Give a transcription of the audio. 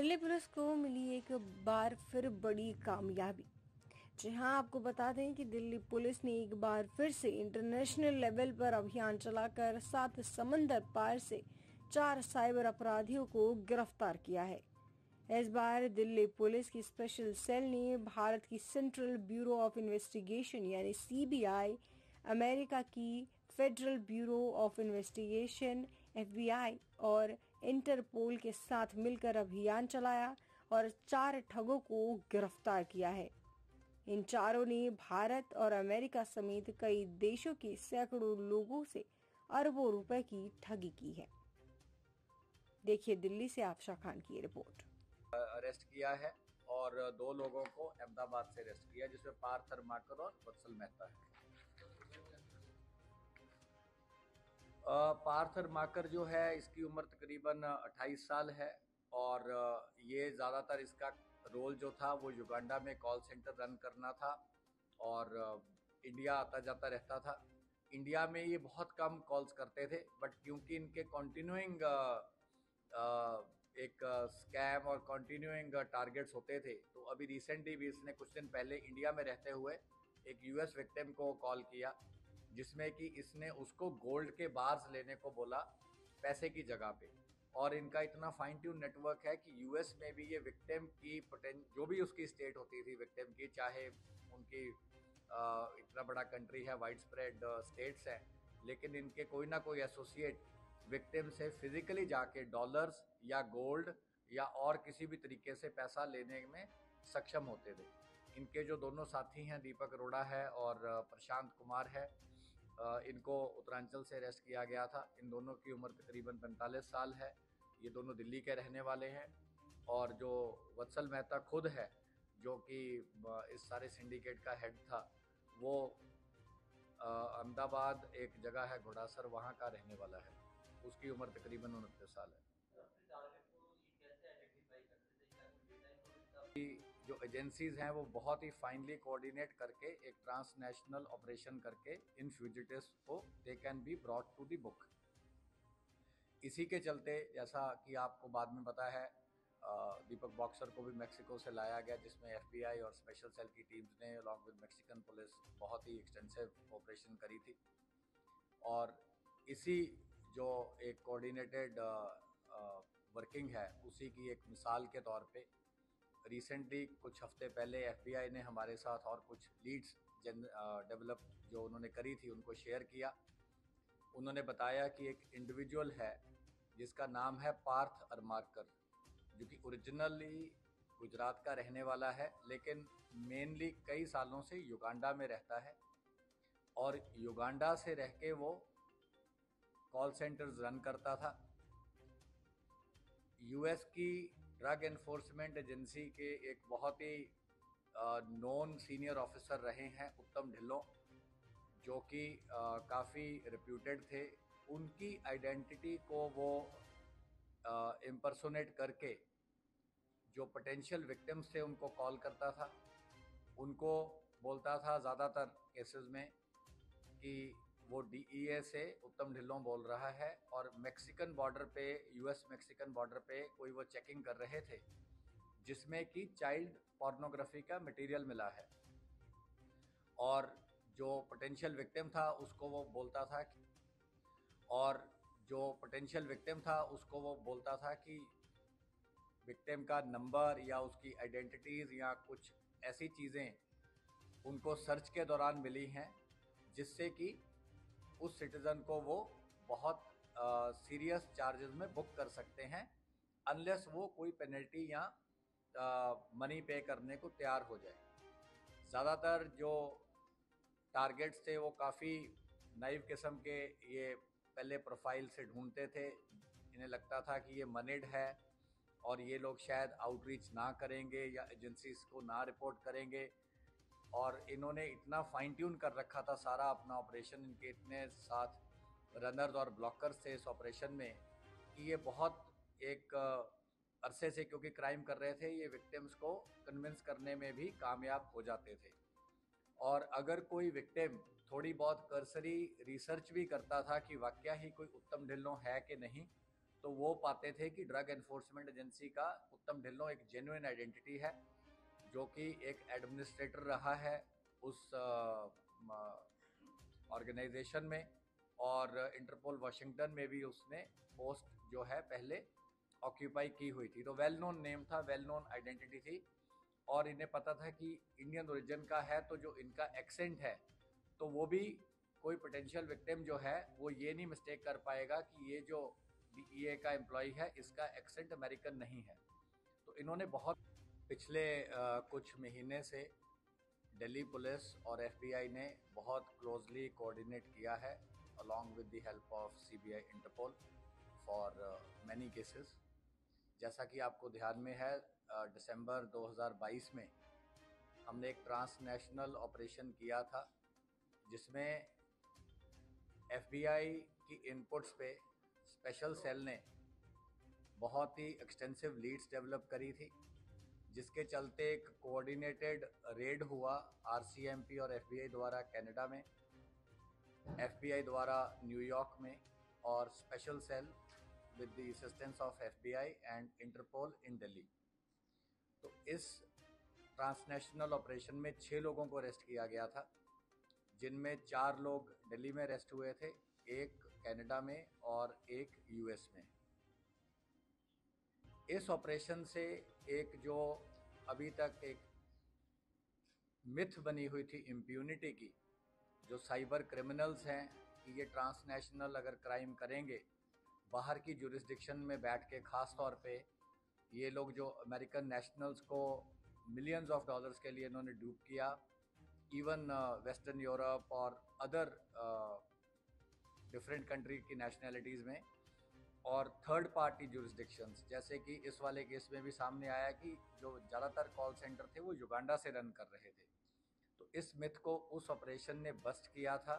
Delhi police को मिली एक बार फिर बड़ी कामयाबी। जी हाँ, आपको बता दें कि दिल्ली पुलिस ने एक बार फिर से इंटरनेशनल लेवल पर अभियान चलाकर 7 समंदर पार से 4 साइबर अपराधियों को गिरफ्तार किया है। इस बार दिल्ली पुलिस की स्पेशल सेल ने भारत की सेंट्रल ब्यूरो ऑफ इन्वेस्टिगेशन यानी सीबीआई, अमेरिका की federal bureau of investigation FBI और इंटरपोल के साथ मिलकर अभियान चलाया और 4 ठगों को गिरफ्तार किया है। इन चारों ने भारत और अमेरिका समेत कई देशों के सैकड़ों लोगों से अरबों रुपए की ठगी की है। देखिए दिल्ली से आफशा खान की रिपोर्ट। अरेस्ट किया है और 2 लोगों को अहमदाबाद से अरेस्ट किया, जिसमें पार्थ हरमाकर और वत्सल मेहता है। पार्थ हरमाकर जो है, इसकी उम्र तकरीबन 28 साल है और ये ज़्यादातर इसका रोल जो था वो युगांडा में कॉल सेंटर रन करना था और इंडिया आता जाता रहता था। इंडिया में ये बहुत कम कॉल्स करते थे, बट क्योंकि इनके कॉन्टिन्यूइंग एक स्कैम और कॉन्टिन्यूइंग टारगेट्स होते थे, तो अभी रिसेंटली भी इसने कुछ दिन पहले इंडिया में रहते हुए एक यूएस विक्टिम को कॉल किया, जिसमें कि इसने उसको गोल्ड के बार्स लेने को बोला पैसे की जगह पे। और इनका इतना फाइन ट्यून नेटवर्क है कि यूएस में भी ये विक्टिम की जो भी उसकी स्टेट होती थी विक्टिम की, चाहे उनकी इतना बड़ा कंट्री है, वाइड स्प्रेड स्टेट्स हैं, लेकिन इनके कोई ना कोई एसोसिएट विक्टिम से फिजिकली जाके डॉलर्स या गोल्ड या और किसी भी तरीके से पैसा लेने में सक्षम होते थे। इनके जो दोनों साथी हैं, दीपक अरोड़ा है और प्रशांत कुमार है, इनको उत्तरांचल से अरेस्ट किया गया था। इन दोनों की उम्र तकरीबन 45 साल है। ये दोनों दिल्ली के रहने वाले हैं और जो वत्सल मेहता खुद है, जो कि इस सारे सिंडिकेट का हेड था, वो अहमदाबाद एक जगह है घोड़ासर, वहाँ का रहने वाला है। उसकी उम्र तकरीबन 29 साल है। जो एजेंसीज हैं वो बहुत ही फाइनली कोऑर्डिनेट करके एक ट्रांसनेशनल ऑपरेशन करके इन फ्यूजिटिव्स को they can be brought to the book. इसी के चलते, जैसा कि आपको बाद में पता है, दीपक बॉक्सर को भी मेक्सिको से लाया गया, जिसमें एफबीआई और स्पेशल सेल की टीम्स ने अलॉन्ग विद मेक्सिकन पुलिस बहुत ही एक्सटेंसिव ऑपरेशन करी थी। और इसी जो एक कोऑर्डिनेटेड वर्किंग है, उसी की एक मिसाल के तौर पे रिसेंटली कुछ हफ्ते पहले एफबीआई ने हमारे साथ और कुछ लीड्स डेवलप जो उन्होंने करी थी उनको शेयर किया। उन्होंने बताया कि एक इंडिविजुअल है जिसका नाम है पार्थ हरमाकर, जो कि ओरिजिनली गुजरात का रहने वाला है, लेकिन मेनली कई सालों से युगांडा में रहता है और युगांडा से रह के वो कॉल सेंटर्स रन करता था। यूएस की ड्रग एनफोर्समेंट एजेंसी के एक बहुत ही नोन सीनियर ऑफिसर रहे हैं उत्तम ढिल्लों, जो कि काफ़ी रिप्यूटेड थे। उनकी आइडेंटिटी को वो इम्पर्सोनेट करके जो पोटेंशियल विक्टिम्स थे उनको कॉल करता था। उनको बोलता था ज़्यादातर केसेस में कि वो डीईए से उत्तम ढिल्लों बोल रहा है और मैक्सिकन बॉर्डर पे, यूएस मैक्सिकन बॉर्डर पे कोई वो चेकिंग कर रहे थे जिसमें कि चाइल्ड पोर्नोग्राफी का मटेरियल मिला है। और जो पोटेंशियल विक्टिम था उसको वो बोलता था कि विक्टिम का नंबर या उसकी आइडेंटिटीज़ या कुछ ऐसी चीज़ें उनको सर्च के दौरान मिली हैं, जिससे कि उस सिटीज़न को वो बहुत सीरियस चार्जेस में बुक कर सकते हैं, अनलेस वो कोई पेनल्टी या मनी पे करने को तैयार हो जाए। ज़्यादातर जो टारगेट्स थे वो काफ़ी नाइव किस्म के ये पहले प्रोफाइल से ढूंढते थे। इन्हें लगता था कि ये मनीड है और ये लोग शायद आउटरीच ना करेंगे या एजेंसीज को ना रिपोर्ट करेंगे। और इन्होंने इतना फाइन ट्यून कर रखा था सारा अपना ऑपरेशन, इनके इतने साथ रनर्स और ब्लॉकर्स थे इस ऑपरेशन में, कि ये बहुत एक अरसे से क्योंकि क्राइम कर रहे थे, ये विक्टिम्स को कन्विंस करने में भी कामयाब हो जाते थे। और अगर कोई विक्टिम थोड़ी बहुत कर्सरी रिसर्च भी करता था कि वाकया ही कोई उत्तम ढिल्लों है कि नहीं, तो वो पाते थे कि ड्रग एनफोर्समेंट एजेंसी का उत्तम ढिल्लों एक जेन्युइन आइडेंटिटी है, जो कि एक एडमिनिस्ट्रेटर रहा है उस ऑर्गेनाइजेशन में, और इंटरपोल वाशिंगटन में भी उसने पोस्ट जो है पहले ऑक्यूपाई की हुई थी। तो वेल नोन नेम था, वेल नोन आइडेंटिटी थी, और इन्हें पता था कि इंडियन ओरिजिन का है, तो जो इनका एक्सेंट है तो वो भी कोई पोटेंशियल विक्टिम जो है वो ये नहीं मिस्टेक कर पाएगा कि ये जो DEA का एम्प्लॉय है इसका एक्सेंट अमेरिकन नहीं है। तो इन्होंने बहुत पिछले कुछ महीने से दिल्ली पुलिस और FBI ने बहुत क्लोजली कोऑर्डिनेट किया है along with the help of CBI Interpol for many cases। जैसा कि आपको ध्यान में है, दिसंबर 2022 में हमने एक ट्रांसनेशनल ऑपरेशन किया था जिसमें FBI की इनपुट्स पे स्पेशल सेल ने बहुत ही एक्सटेंसिव लीड्स डेवलप करी थी, जिसके चलते एक कोऑर्डिनेटेड रेड हुआ RCMP और FBI द्वारा कनाडा में, FBI द्वारा न्यूयॉर्क में, और special cell with the assistance of FBI and Interpol in Delhi. तो इस ट्रांसनेशनल ऑपरेशन में 6 लोगों को अरेस्ट किया गया था, जिनमें 4 लोग दिल्ली में अरेस्ट हुए थे, एक कनाडा में और एक US में। इस ऑपरेशन से एक जो अभी तक एक मिथ बनी हुई थी इम्प्यूनिटी की, जो साइबर क्रिमिनल्स हैं कि ये ट्रांसनेशनल अगर क्राइम करेंगे बाहर की जुरिस्डिक्शन में बैठ के, ख़ास तौर पे ये लोग जो अमेरिकन नेशनल्स को मिलियंस ऑफ डॉलर्स के लिए इन्होंने डूब किया, इवन वेस्टर्न यूरोप और अदर डिफरेंट कंट्री की नेशनैलिटीज़ में, और थर्ड पार्टी जुरिस्डिक्शंस, जैसे कि इस वाले केस में भी सामने आया कि जो ज़्यादातर कॉल सेंटर थे वो युगांडा से रन कर रहे थे। तो इस मिथ को उस ऑपरेशन ने बस्ट किया था।